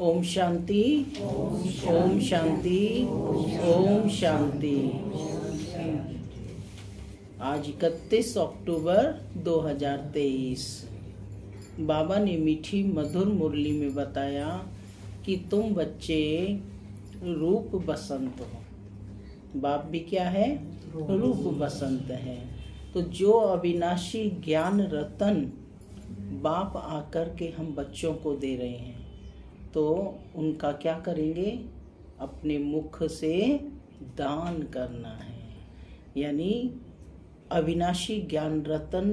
ओम शांति, ओम शांति, ओम शांति। आज 31 अक्टूबर 2023। बाबा ने मीठी मधुर मुरली में बताया कि तुम बच्चे रूप बसंत हो। बाप भी क्या है? रूप बसंत है। तो जो अविनाशी ज्ञान रतन बाप आकर के हम बच्चों को दे रहे हैं, तो उनका क्या करेंगे? अपने मुख से दान करना है। यानी अविनाशी ज्ञान रतन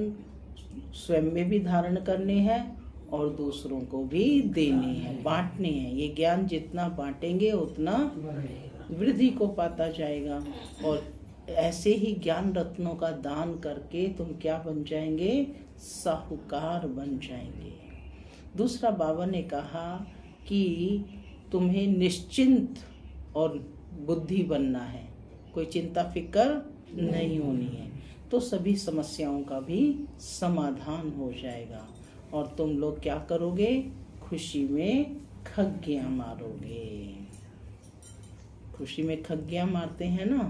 स्वयं में भी धारण करने हैं और दूसरों को भी देने हैं, बांटने हैं। ये ज्ञान जितना बांटेंगे उतना वृद्धि को पाता जाएगा। और ऐसे ही ज्ञान रत्नों का दान करके तुम क्या बन जाएंगे? साहूकार बन जाएंगे। दूसरा, बाबा ने कहा कि तुम्हें निश्चिंत और बुद्धि बनना है, कोई चिंता फिक्र नहीं होनी है, तो सभी समस्याओं का भी समाधान हो जाएगा। और तुम लोग क्या करोगे? खुशी में खग्गियां मारोगे। खुशी में खग्गियां मारते हैं ना,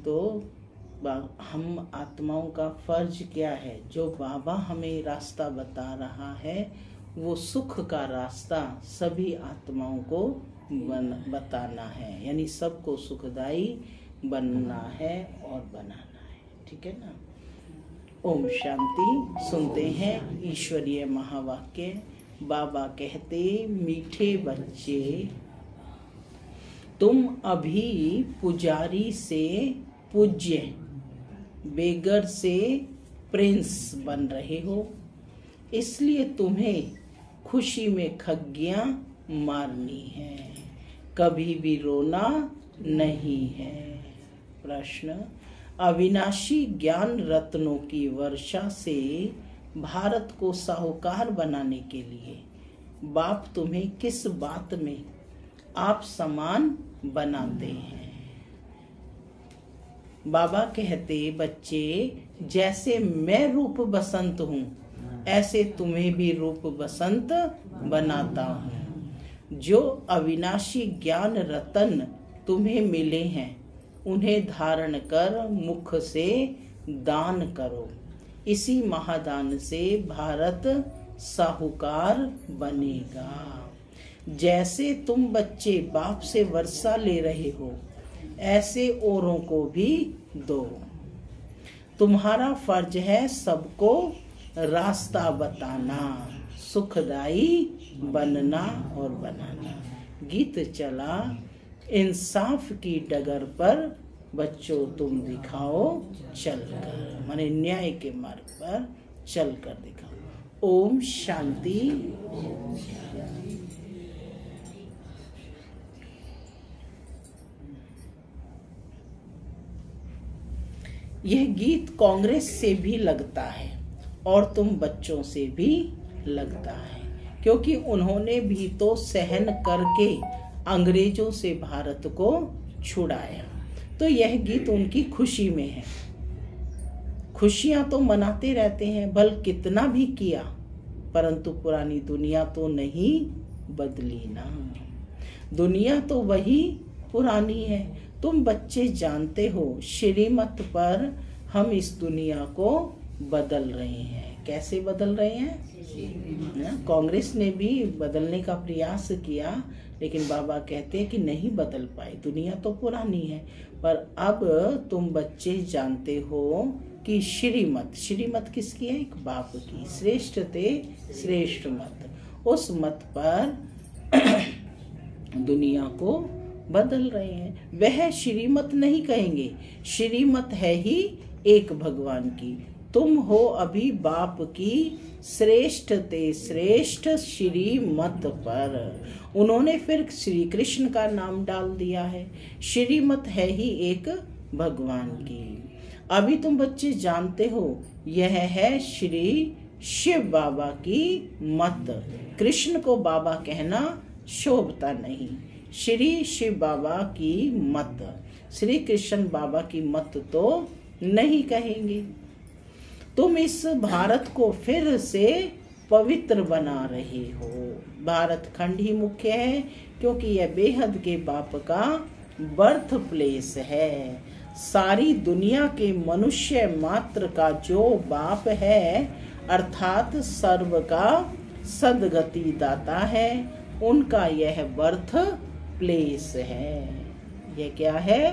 तो हम आत्माओं का फर्ज क्या है? जो बाबा हमें रास्ता बता रहा है, वो सुख का रास्ता सभी आत्माओं को बताना है। यानी सबको सुखदायी बनना है और बनाना है। ठीक है ना? ओम शांति। सुनते हैं ईश्वरीय महावाक्य। बाबा कहते, मीठे बच्चे, तुम अभी पुजारी से पूज्य, बेगर से प्रिंस बन रहे हो, इसलिए तुम्हें खुशी में खग्गियां मारनी है, कभी भी रोना नहीं है। प्रश्न, अविनाशी ज्ञान रत्नों की वर्षा से भारत को साहूकार बनाने के लिए बाप तुम्हें किस बात में आप समान बनाते हैं? बाबा कहते, बच्चे, जैसे मैं रूप बसंत हूँ, ऐसे तुम्हें भी रूप बसंत बनाता हूँ। जो अविनाशी ज्ञान रतन तुम्हें मिले हैं, उन्हें धारण कर मुख से दान करो। इसी महादान से भारत साहूकार बनेगा। जैसे तुम बच्चे बाप से वर्षा ले रहे हो, ऐसे औरों को भी दो। तुम्हारा फर्ज है सबको रास्ता बताना, सुखदायी बनना और बनाना। गीत चला, इंसाफ की डगर पर बच्चों तुम दिखाओ चलकर, माने न्याय के मार्ग पर चलकर दिखाओ। ओम शांति। यह गीत कांग्रेस से भी लगता है और तुम बच्चों से भी लगता है, क्योंकि उन्होंने भी तो सहन करके अंग्रेजों से भारत को छुड़ाया। तो यह गीत उनकी खुशी में है। खुशियां तो मनाते रहते हैं, बल कितना भी किया, परंतु पुरानी दुनिया तो नहीं बदली ना। दुनिया तो वही पुरानी है। तुम बच्चे जानते हो, श्रीमत पर हम इस दुनिया को बदल रहे हैं। कैसे बदल रहे हैं? कांग्रेस ने भी बदलने का प्रयास किया, लेकिन बाबा कहते हैं कि नहीं बदल पाए। दुनिया तो पुरानी है, पर अब तुम बच्चे जानते हो कि श्रीमत किसकी है? एक बाप की। श्रेष्ठ ते श्रेष्ठ मत, उस मत पर दुनिया को बदल रहे हैं। वह श्रीमत नहीं कहेंगे, श्रीमत है ही एक भगवान की। तुम हो अभी बाप की श्रेष्ठ ते श्रेष्ठ श्रीमत पर। उन्होंने फिर श्री कृष्ण का नाम डाल दिया है। श्रीमत है ही एक भगवान की। अभी तुम बच्चे जानते हो, यह है श्री शिव बाबा की मत। कृष्ण को बाबा कहना शोभता नहीं। श्री शिव बाबा की मत, श्री कृष्ण बाबा की मत तो नहीं कहेंगे। तुम इस भारत को फिर से पवित्र बना रहे हो। भारत खंड ही मुख्य है क्योंकि यह बेहद के बाप का बर्थ प्लेस है। सारी दुनिया के मनुष्य मात्र का जो बाप है अर्थात सर्व का सदगति दाता है, उनका यह बर्थ प्लेस है। यह क्या है?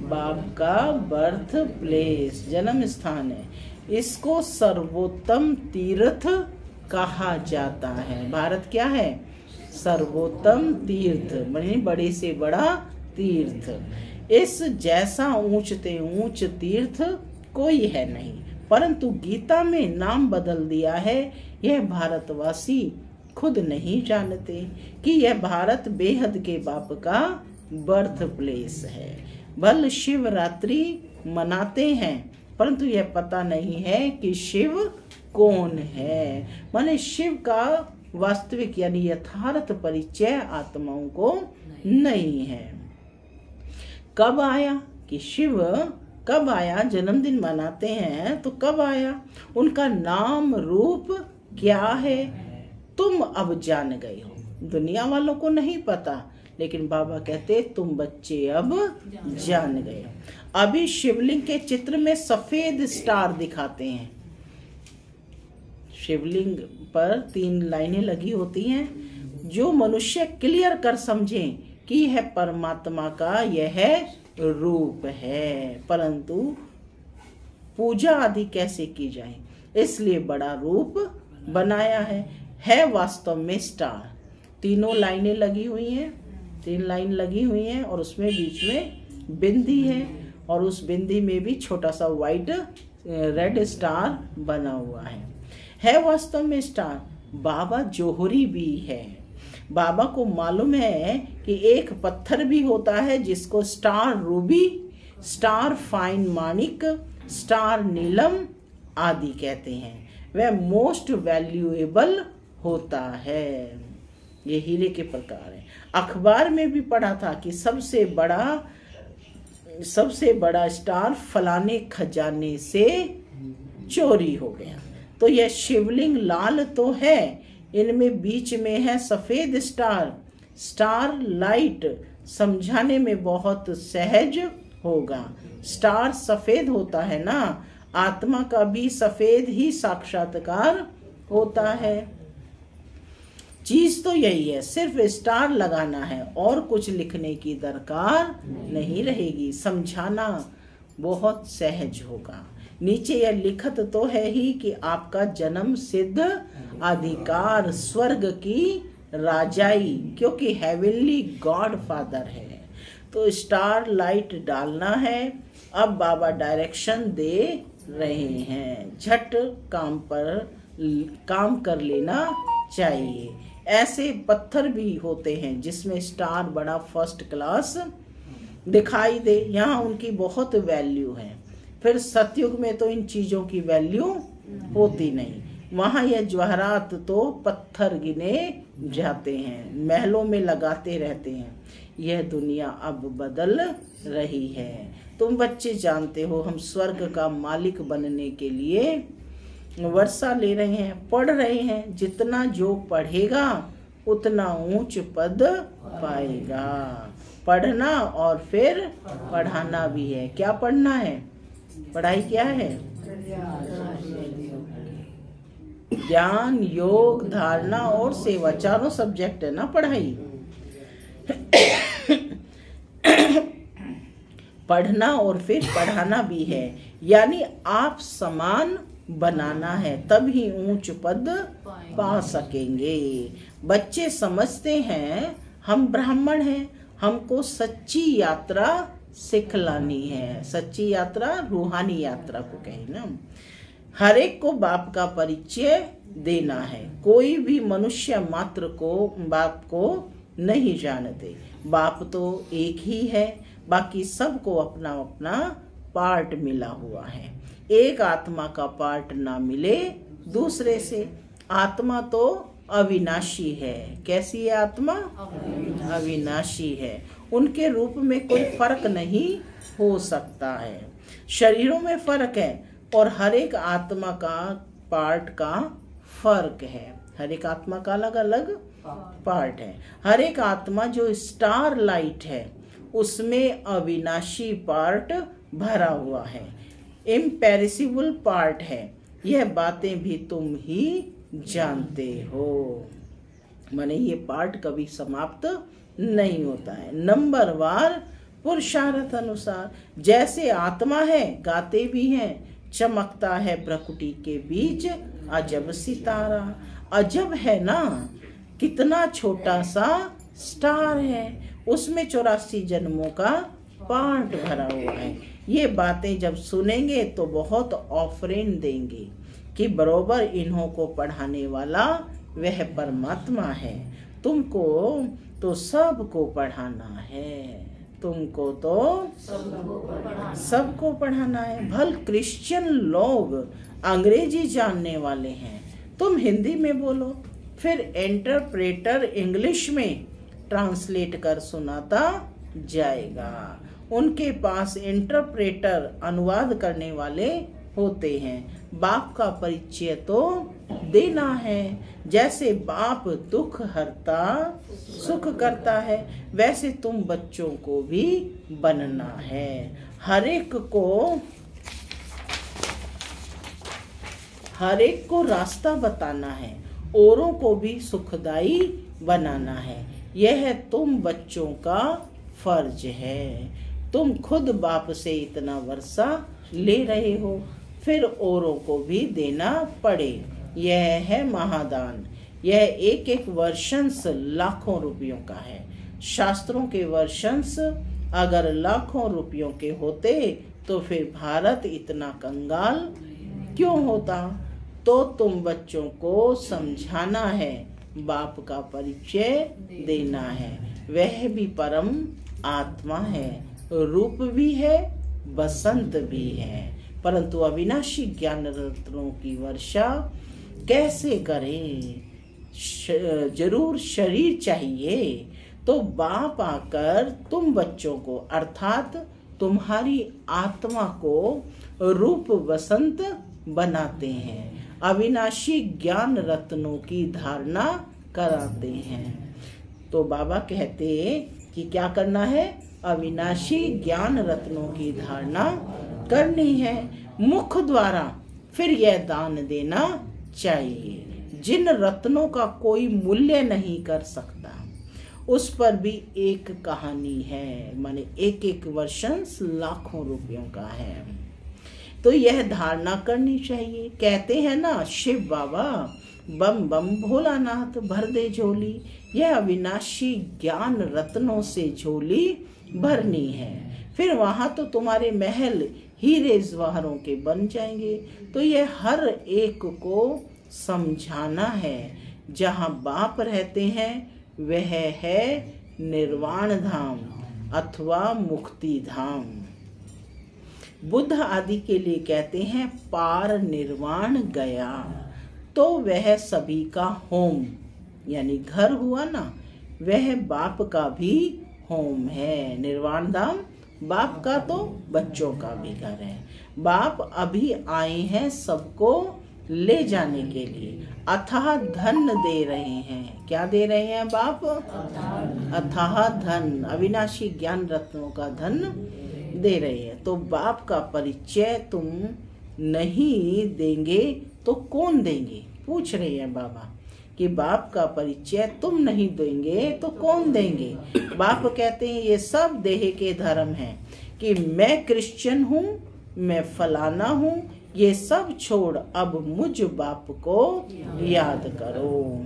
बाप का बर्थ प्लेस, जन्म स्थान है। इसको सर्वोत्तम तीर्थ कहा जाता है। भारत क्या है? सर्वोत्तम तीर्थ, माने बड़े से बड़ा तीर्थ। इस जैसा ऊंचते ऊंच तीर्थ कोई है नहीं, परंतु गीता में नाम बदल दिया है। यह भारतवासी खुद नहीं जानते कि यह भारत बेहद के बाप का बर्थ प्लेस है। भले शिवरात्रि मनाते हैं, परंतु यह पता नहीं है कि शिव कौन है। माने शिव का वास्तविक यानी यथार्थ परिचय आत्माओं को नहीं है। कब आया कि शिव कब आया? जन्मदिन मनाते हैं तो कब आया? उनका नाम रूप क्या है? तुम अब जान गए हो। दुनिया वालों को नहीं पता, लेकिन बाबा कहते तुम बच्चे अब जान गए हो। अभी शिवलिंग के चित्र में सफेद स्टार दिखाते हैं। शिवलिंग पर 3 लाइनें लगी होती हैं। जो मनुष्य क्लियर कर समझे कि यह परमात्मा का यह रूप है, परंतु पूजा आदि कैसे की जाए, इसलिए बड़ा रूप बनाया है वास्तव में स्टार। 3 लाइनें लगी हुई हैं, 3 लाइन लगी हुई हैं और उसमें बीच में बिंदी है और उस बिंदी में भी छोटा सा व्हाइट रेड स्टार बना हुआ है वास्तव में स्टार। बाबा जोहरी भी है। बाबा को मालूम है कि एक पत्थर भी होता है जिसको स्टार रूबी, स्टार फाइन माणिक, स्टार नीलम आदि कहते हैं। वह मोस्ट वैल्यूएबल होता है। ये हीरे के प्रकार है। अखबार में भी पढ़ा था कि सबसे बड़ा स्टार फलाने खजाने से चोरी हो गया। तो यह शिवलिंग लाल तो है, इनमें बीच में है सफेद स्टार। स्टार लाइट समझाने में बहुत सहज होगा। स्टार सफेद होता है ना, आत्मा का भी सफेद ही साक्षात्कार होता है। चीज तो यही है, सिर्फ स्टार लगाना है और कुछ लिखने की दरकार नहीं रहेगी। समझाना बहुत सहज होगा। नीचे यह लिखत तो है ही कि आपका जन्म सिद्ध अधिकार स्वर्ग की राजाई, क्योंकि हेवनली गॉड फादर है। तो स्टार लाइट डालना है। अब बाबा डायरेक्शन दे रहे हैं, झट काम कर लेना चाहिए। ऐसे पत्थर भी होते हैं जिसमें स्टार बड़ा फर्स्ट क्लास दिखाई दे, यहाँ उनकी बहुत वैल्यू है। फिर सतयुग में तो इन चीजों की वैल्यू होती नहीं। वहां यह जवाहरात तो पत्थर गिने जाते हैं, महलों में लगाते रहते हैं। यह दुनिया अब बदल रही है। तुम बच्चे जानते हो, हम स्वर्ग का मालिक बनने के लिए वर्षा ले रहे हैं, पढ़ रहे हैं। जितना जो पढ़ेगा उतना ऊंच पद पाएगा। पढ़ना और फिर पढ़ाना भी है। क्या पढ़ना है? पढ़ाई क्या है? ज्ञान, योग, धारणा और सेवा, चारों सब्जेक्ट है ना पढ़ाई। पढ़ना और फिर पढ़ाना भी है, यानी आप समान बनाना है, तभी ऊंच पद पा सकेंगे। बच्चे समझते हैं हम ब्राह्मण हैं, हमको सच्ची यात्रा सिखलानी है। सच्ची यात्रा रूहानी यात्रा को कहे ना। हर एक को बाप का परिचय देना है। कोई भी मनुष्य मात्र को बाप को नहीं जानते। बाप तो एक ही है, बाकी सबको अपना अपना पार्ट मिला हुआ है। एक आत्मा का पार्ट ना मिले दूसरे से। आत्मा तो अविनाशी है। कैसी है आत्मा? अविनाशी है। उनके रूप में कोई फर्क नहीं हो सकता है। शरीरों में फर्क है और हर एक आत्मा का पार्ट का फर्क है। हर एक आत्मा का अलग अलग पार्ट है। हर एक आत्मा जो स्टार लाइट है उसमें अविनाशी पार्ट भरा हुआ है, इम्पेरिसिबल पार्ट है। यह बातें भी तुम ही जानते हो। माने ये पार्ट कभी समाप्त नहीं होता है। नंबरवार पुरुषार्थ अनुसार, जैसे आत्मा है गाते भी हैं, चमकता है प्रकृति के बीच अजब सितारा। अजब है ना, कितना छोटा सा स्टार है, उसमें 84 जन्मों का पार्ट भरा हुआ है। ये बातें जब सुनेंगे तो बहुत ऑफरिन देंगे कि बरोबर इन्हों को पढ़ाने वाला वह परमात्मा है। तुमको तो सबको पढ़ाना है, तुमको तो सबको पढ़ाना है। भल क्रिश्चियन लोग अंग्रेजी जानने वाले हैं, तुम हिंदी में बोलो, फिर इंटरप्रेटर इंग्लिश में ट्रांसलेट कर सुनाता जाएगा। उनके पास इंटरप्रेटर अनुवाद करने वाले होते हैं। बाप का परिचय तो देना है। जैसे बाप दुख हरता सुख करता है, वैसे तुम बच्चों को भी बनना है। हर एक को रास्ता बताना है, औरों को भी सुखदाई बनाना है। यह तुम बच्चों का फर्ज है। तुम खुद बाप से इतना वर्षा ले रहे हो, फिर औरों को भी देना पड़े। यह है महादान। यह एक एक वर्षंस लाखों रुपयों का है। शास्त्रों के वर्षंस अगर लाखों रुपयों के होते तो फिर भारत इतना कंगाल क्यों होता। तो तुम बच्चों को समझाना है, बाप का परिचय देना है। वह भी परम आत्मा है, रूप भी है, बसंत भी है, परंतु अविनाशी ज्ञान रत्नों की वर्षा कैसे करें। जरूर शरीर चाहिए। तो बाप आकर तुम बच्चों को अर्थात तुम्हारी आत्मा को रूप बसंत बनाते हैं, अविनाशी ज्ञान रत्नों की धारणा कराते हैं। तो बाबा कहते कि क्या करना है, अविनाशी ज्ञान रत्नों की धारणा करनी है मुख द्वारा। फिर यह दान देना चाहिए। जिन रत्नों का कोई मूल्य नहीं कर सकता, उस पर भी एक कहानी है, माने एक एक वर्षंस लाखों रुपयों का है। तो यह धारणा करनी चाहिए। कहते हैं ना, शिव बाबा बम बम भोलानाथ भर दे झोली। यह अविनाशी ज्ञान रत्नों से झोली भरनी है। फिर वहां तो तुम्हारे महल हीरे जवाहरों के बन जाएंगे। तो यह हर एक को समझाना है। जहाँ बाप रहते हैं वह है निर्वाण धाम अथवा मुक्ति धाम। बुद्ध आदि के लिए कहते हैं पार निर्वाण गया। तो वह सभी का होम यानी घर हुआ ना, वह बाप का भी होम है। निर्वाण धाम बाप का तो बच्चों का भी घर है। बाप अभी आए हैं सबको ले जाने के लिए, अथाह धन दे रहे हैं। क्या दे रहे हैं बाप? अथाह धन, अविनाशी ज्ञान रत्नों का धन दे रहे हैं। तो बाप का परिचय तुम नहीं देंगे तो कौन देंगे? पूछ रहे हैं बाबा कि बाप का परिचय तुम नहीं देंगे तो कौन देंगे? बाप कहते हैं ये सब देह के धर्म हैं कि मैं क्रिश्चियन हूँ, मैं फलाना हूँ, ये सब छोड़ अब मुझ बाप को याद करो,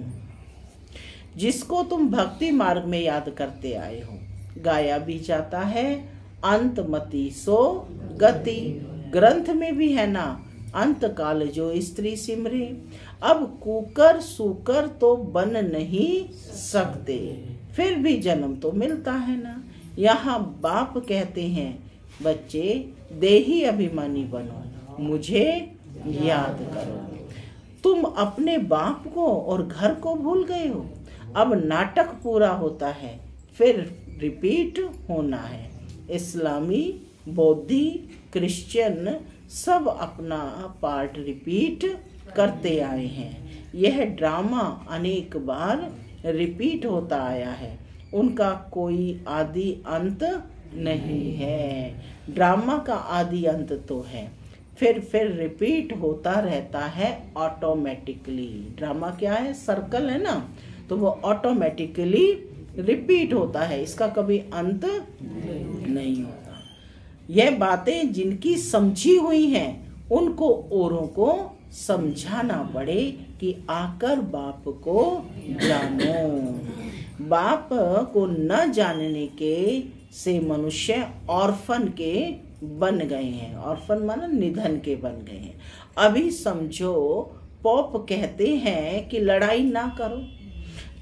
जिसको तुम भक्ति मार्ग में याद करते आए हो। गाया भी जाता है अंतमति सो गति, ग्रंथ में भी है ना, अंत काल जो स्त्री सिमरे। अब कुकर सुकर तो बन नहीं सकते, फिर भी जन्म तो मिलता है ना। यहाँ बाप कहते हैं बच्चे देही अभिमानी बनो, मुझे याद करो। तुम अपने बाप को और घर को भूल गए हो। अब नाटक पूरा होता है, फिर रिपीट होना है। इस्लामी, बौद्धि, क्रिश्चियन सब अपना पार्ट रिपीट करते आए हैं। यह ड्रामा अनेक बार रिपीट होता आया है, उनका कोई आदि अंत नहीं है। ड्रामा का आदि अंत तो है, फिर रिपीट होता रहता है ऑटोमेटिकली। ड्रामा क्या है? सर्कल है ना, तो वो ऑटोमेटिकली रिपीट होता है, इसका कभी अंत नहीं होता। यह बातें जिनकी समझी हुई हैं उनको औरों को समझाना पड़े कि आकर बाप को जानो। बाप को न जानने के से मनुष्य ऑर्फन के बन गए हैं। ऑर्फन माना निधन के बन गए हैं। अभी समझो पॉप कहते हैं कि लड़ाई ना करो,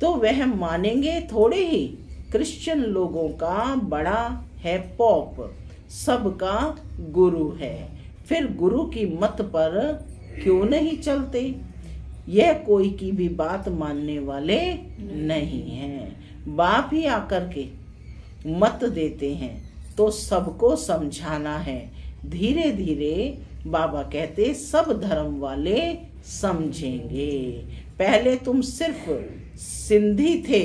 तो वह मानेंगे थोड़े ही। क्रिश्चियन लोगों का बड़ा है पॉप, सबका गुरु है, फिर गुरु की मत पर क्यों नहीं चलते? यह कोई की भी बात मानने वाले नहीं हैं। बाप ही आकर के मत देते हैं तो सबको समझाना है। धीरे धीरे बाबा कहते सब धर्म वाले समझेंगे। पहले तुम सिर्फ सिंधी थे,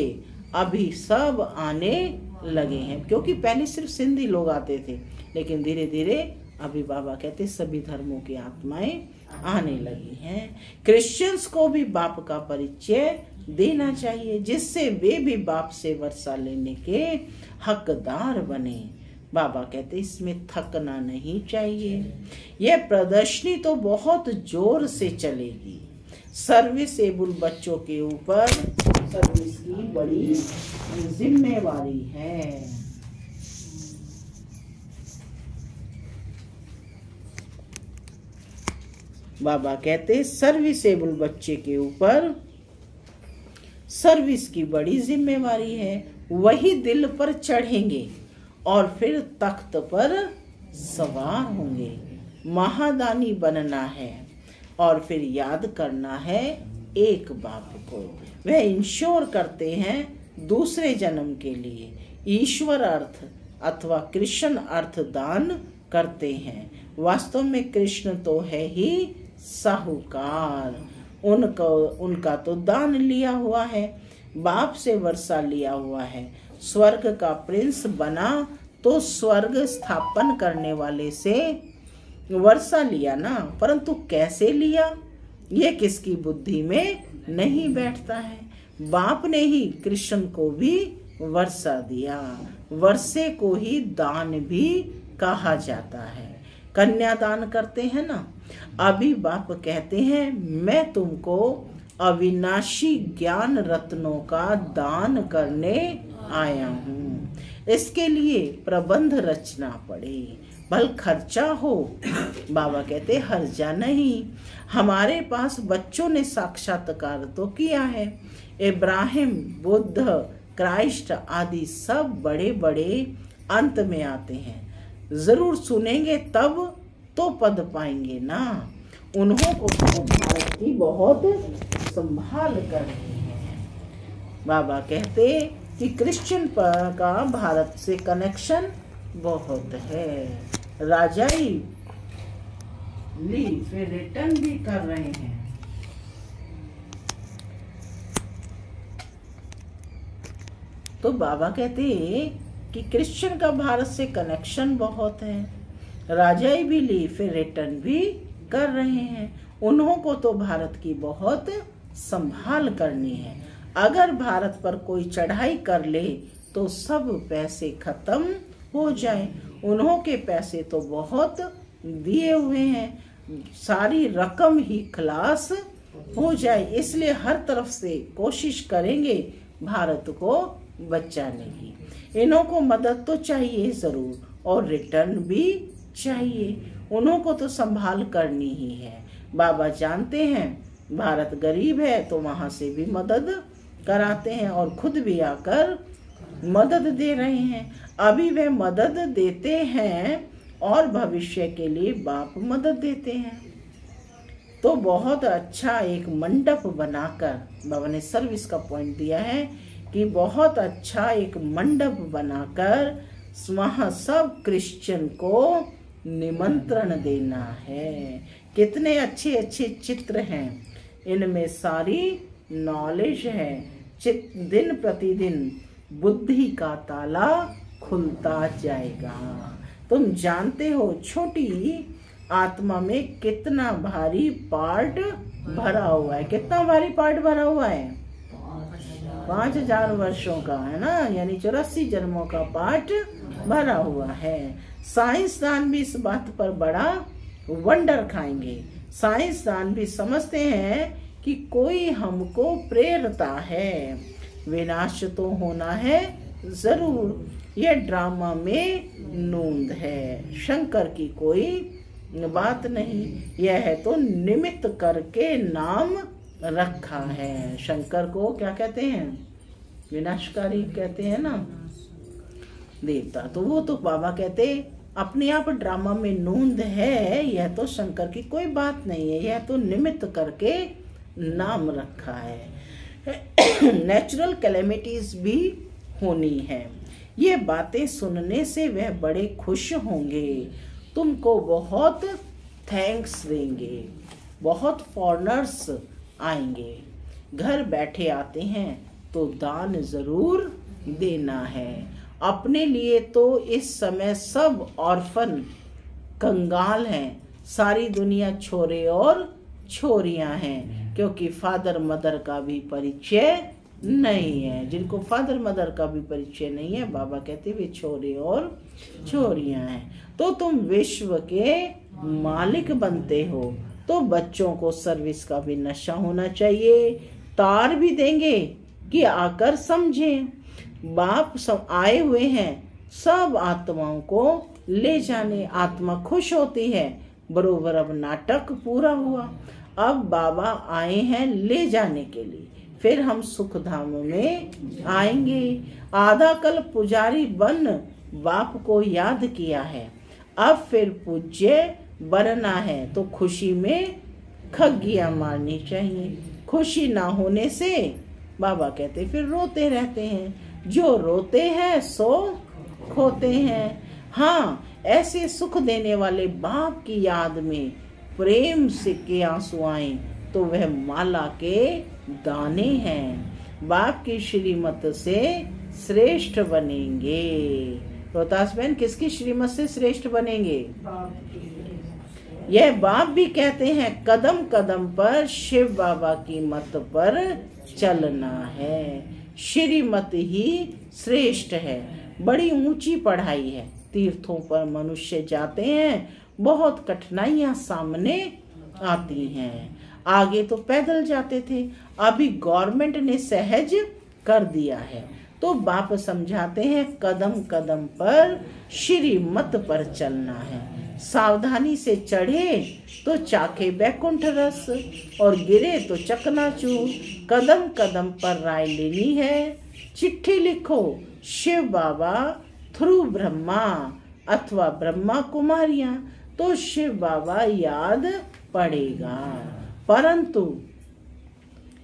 अभी सब आने लगे हैं, क्योंकि पहले सिर्फ सिंधी लोग आते थे, लेकिन धीरे धीरे अभी बाबा कहते सभी धर्मों की आत्माएं आने लगी हैं। क्रिश्चियंस को भी बाप का परिचय देना चाहिए, जिससे वे भी बाप से वर्षा लेने के हकदार बने। बाबा कहते इसमें थकना नहीं चाहिए। यह प्रदर्शनी तो बहुत जोर से चलेगी। सर्विसेबल बच्चों के ऊपर सर्विस की बड़ी जिम्मेवारी है। बाबा कहते सर्विसेबल बच्चे के ऊपर सर्विस की बड़ी जिम्मेवारी है। वही दिल पर चढ़ेंगे और फिर तख्त पर सवार होंगे। महादानी बनना है और फिर याद करना है एक बाप को। वह इंश्योर करते हैं दूसरे जन्म के लिए ईश्वर अर्थ अथवा कृष्ण अर्थ दान करते हैं। वास्तव में कृष्ण तो है ही साहूकार, उनका तो दान लिया हुआ है, बाप से वर्षा लिया हुआ है। स्वर्ग का प्रिंस बना तो स्वर्ग स्थापन करने वाले से वर्षा लिया ना, परंतु कैसे लिया ये किसकी बुद्धि में नहीं बैठता है। बाप ने ही कृष्ण को भी वर्षा दिया। वर्षे को ही दान भी कहा जाता है। कन्यादान करते हैं ना, अभी बाप कहते हैं मैं तुमको अविनाशी ज्ञान रत्नों का दान करने आया हूँ। इसके लिए प्रबंध रचना पड़े, भल खर्चा हो। बाबा कहते हर्जा नहीं। हमारे पास बच्चों ने साक्षात्कार तो किया है। इब्राहिम, बुद्ध, क्राइस्ट आदि सब बड़े बड़े अंत में आते हैं। जरूर सुनेंगे तब तो पद पाएंगे ना। उन्हों को तो भारत की बहुत संभाल कर रही है। बाबा कहते कि क्रिश्चियन का भारत से कनेक्शन बहुत है। राजाई ली फिर रिटर्न भी कर रहे हैं। तो बाबा कहते कि क्रिश्चियन का भारत से कनेक्शन बहुत है। राजाई भी ली फिर रिटर्न भी कर रहे हैं। उन्हों को तो भारत की बहुत संभाल करनी है। अगर भारत पर कोई चढ़ाई कर ले तो सब पैसे खत्म हो जाए। उन्हों के पैसे तो बहुत दिए हुए हैं, सारी रकम ही खलास हो जाए। इसलिए हर तरफ से कोशिश करेंगे भारत को बचाने की। इन्हों को मदद तो चाहिए जरूर और रिटर्न भी चाहिए। उन्हों को तो संभाल करनी ही है। बाबा जानते हैं भारत गरीब है तो वहां से भी मदद कराते हैं और खुद भी आकर मदद दे रहे हैं। अभी वे मदद देते हैं और भविष्य के लिए बाप मदद देते हैं। तो बहुत अच्छा एक मंडप बनाकर बाबा ने सर्विस का पॉइंट दिया है कि बहुत अच्छा एक मंडप बनाकर वहाँ सब क्रिश्चियन को निमंत्रण देना है। कितने अच्छे अच्छे चित्र हैं इनमें सारी नॉलेज है। दिन प्रतिदिन बुद्धि का ताला खुलता जाएगा। तुम जानते हो छोटी आत्मा में कितना भारी पार्ट भरा हुआ है। कितना भारी पार्ट भरा हुआ है? 5000 वर्षों का, है ना, यानी 84 जन्मों का पार्ट भरा हुआ है। साइंसदान भी इस बात पर बड़ा वंडर खाएंगे। साइंसदान भी समझते हैं कि कोई हमको प्रेरता है। विनाश तो होना है जरूर, यह ड्रामा में नूंद है, शंकर की कोई बात नहीं। यह तो निमित्त करके नाम रखा है। शंकर को क्या कहते हैं? विनाशकारी कहते हैं ना देवता। तो वो तो बाबा कहते अपने आप ड्रामा में नूंद है, यह तो शंकर की कोई बात नहीं है, यह तो निमित्त करके नाम रखा है। नेचुरल कैलेमिटीज भी होनी है। ये बातें सुनने से वह बड़े खुश होंगे, तुमको बहुत थैंक्स देंगे। बहुत फॉरेनर्स आएंगे, घर बैठे आते हैं तो दान जरूर देना है। अपने लिए तो इस समय सब ऑर्फन कंगाल हैं, सारी दुनिया छोरे और छोरियां हैं, क्योंकि फादर मदर का भी परिचय नहीं है। जिनको फादर मदर का भी परिचय नहीं है, बाबा कहते वे छोरे और छोरियां हैं। तो तुम विश्व के मालिक बनते हो, तो बच्चों को सर्विस का भी नशा होना चाहिए। तार भी देंगे कि आकर समझें। बाप सब आए हुए हैं सब आत्माओं को ले जाने। आत्मा खुश होती है, बरोबर अब नाटक पूरा हुआ। अब बाबा आए हैं ले जाने के लिए, फिर हम सुख धाम में आएंगे। आधा कल पुजारी बन बाप को याद किया है, अब फिर पूज्य बनना है, तो खुशी में खग्गियां मारनी चाहिए। खुशी ना होने से बाबा कहते फिर रोते रहते हैं। जो रोते हैं सो खोते हैं। हाँ, ऐसे सुख देने वाले बाप की याद में प्रेम से के आंसू आए तो वह माला के दाने हैं। बाप की श्रीमत से श्रेष्ठ बनेंगे। रोहतास बहन, किसकी श्रीमत से श्रेष्ठ बनेंगे? यह बाप भी कहते हैं कदम कदम पर शिव बाबा की मत पर चलना है। श्रीमत ही श्रेष्ठ है। बड़ी ऊंची पढ़ाई है। तीर्थों पर मनुष्य जाते हैं, बहुत कठिनाइयां सामने आती हैं। आगे तो पैदल जाते थे, अभी गवर्नमेंट ने सहज कर दिया है। तो बाप समझाते हैं कदम कदम पर श्रीमत पर चलना है। सावधानी से चढ़े तो चाखे बैकुंठ रस, और गिरे तो चकनाचूर। कदम कदम पर राय लेनी है। चिट्ठी लिखो शिव बाबा थ्रू ब्रह्मा अथवा ब्रह्मा कुमारियां, तो शिव बाबा याद पड़ेगा। परंतु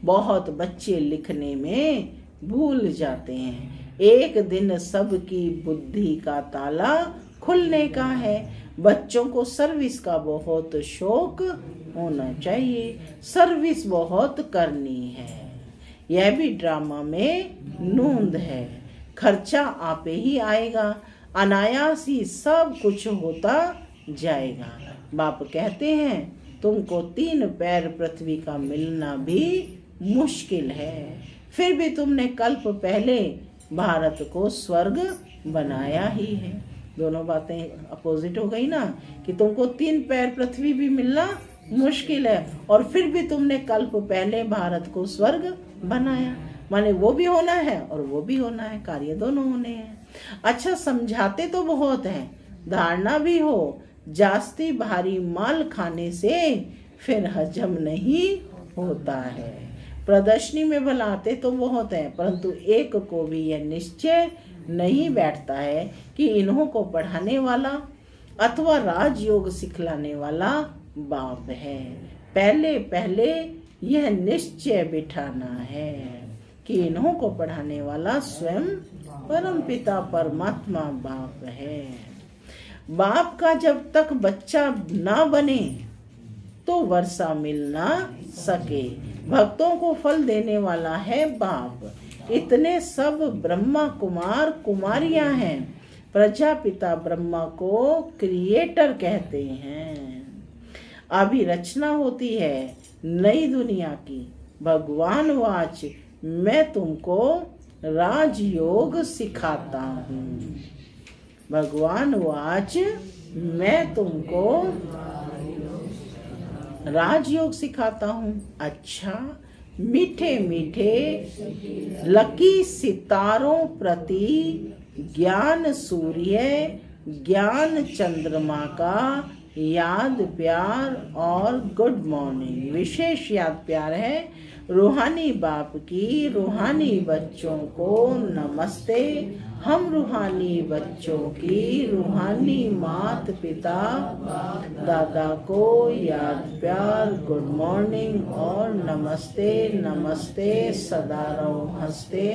बहुत बच्चे लिखने में भूल जाते हैं। एक दिन सबकी बुद्धि का ताला खुलने का है। बच्चों को सर्विस का बहुत शौक होना चाहिए, सर्विस बहुत करनी है। यह भी ड्रामा में नूंद है। खर्चा आपे ही आएगा, अनायास ही सब कुछ होता जाएगा। बाप कहते हैं तुमको 3 पैर पृथ्वी का मिलना भी मुश्किल है, फिर भी तुमने कल्प पहले भारत को स्वर्ग बनाया ही है। दोनों बातें अपोजिट हो गई ना, कि तुमको 3 पैर पृथ्वी भी मिलना मुश्किल है और फिर भी तुमने कल्प पहले भारत को स्वर्ग बनाया। माने वो भी होना है और वो भी होना है, कार्य दोनों होने हैं। अच्छा, समझाते तो बहुत हैं, धारणा भी हो। जास्ती भारी माल खाने से फिर हजम नहीं होता है। प्रदर्शनी में बुलाते तो बहुत है, परंतु एक को भी यह निश्चय नहीं बैठता है कि इन्हों को पढ़ाने वाला अथवा राजयोग सिखलाने वाला बाप है। पहले पहले यह निश्चय बिठाना है कि इन्हों को पढ़ाने वाला स्वयं परमपिता परमात्मा बाप है। बाप का जब तक बच्चा ना बने तो वर्षा मिल ना सके। भक्तों को फल देने वाला है बाप। इतने सब ब्रह्मा कुमार कुमारियां हैं। प्रजापिता ब्रह्मा को क्रिएटर कहते हैं। अभी रचना होती है नई दुनिया की। भगवान वाच मैं तुमको राजयोग सिखाता हूँ। भगवान वाच मैं तुमको राजयोग सिखाता हूँ। अच्छा, मीठे मीठे लकी सितारों प्रति ज्ञान सूर्य ज्ञान चंद्रमा का याद प्यार और गुड मॉर्निंग। विशेष याद प्यार है रूहानी बाप की रूहानी बच्चों को नमस्ते। हम रूहानी बच्चों की रूहानी मात पिता दादा को याद प्यार गुड मॉर्निंग और नमस्ते नमस्ते सदा रहो हंसते।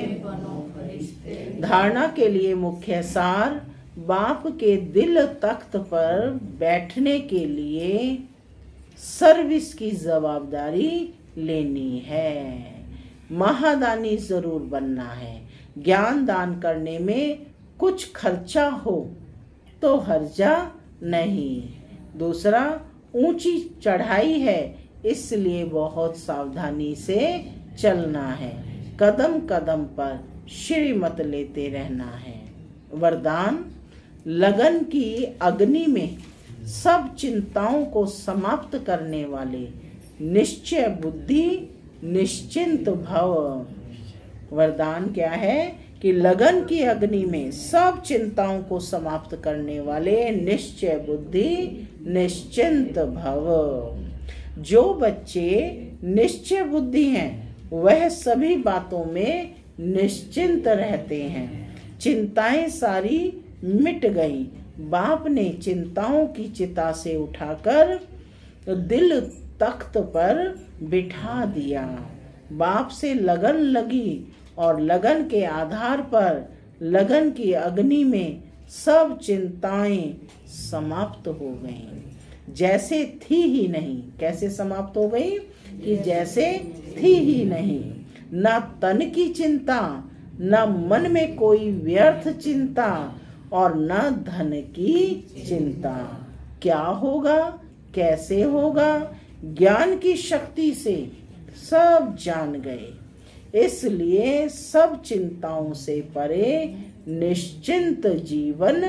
धारणा के लिए मुख्य सार। बाप के दिल तख्त पर बैठने के लिए सर्विस की जवाबदारी लेनी है। महादानी जरूर बनना है। ज्ञान दान करने में कुछ खर्चा हो तो हर्जा नहीं। दूसरा, ऊंची चढ़ाई है इसलिए बहुत सावधानी से चलना है। कदम कदम पर श्रीमत लेते रहना है। वरदान, लगन की अग्नि में सब चिंताओं को समाप्त करने वाले निश्चय बुद्धि निश्चिंत भव। वरदान क्या है कि लगन की अग्नि में सब चिंताओं को समाप्त करने वाले निश्चय बुद्धि निश्चिंत भव। जो बच्चे निश्चय बुद्धि हैं वह सभी बातों में निश्चिंत रहते हैं। चिंताएं सारी मिट गई। बाप ने चिंताओं की चिता से उठाकर दिल तख्त पर बिठा दिया। बाप से लगन लगी और लगन के आधार पर लगन की अग्नि में सब चिंताएं समाप्त हो गईं। जैसे थी ही नहीं। कैसे समाप्त हो गई कि जैसे थी ही नहीं। न तन की चिंता, न मन में कोई व्यर्थ चिंता और न धन की चिंता। क्या होगा कैसे होगा ज्ञान की शक्ति से सब जान गए। इसलिए सब चिंताओं से परे निश्चिंत जीवन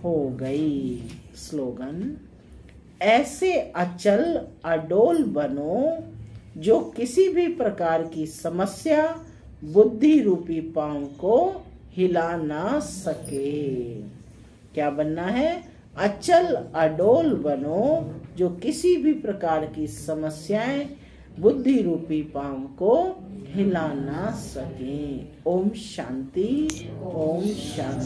हो गई। स्लोगन, ऐसे अचल अडोल बनो जो किसी भी प्रकार की समस्या बुद्धि रूपी पांव को हिला ना सके। क्या बनना है? अचल अडोल बनो जो किसी भी प्रकार की समस्याएं बुद्धि रूपी पांव को हिला ना सके। ओम शांति, ओम शांति।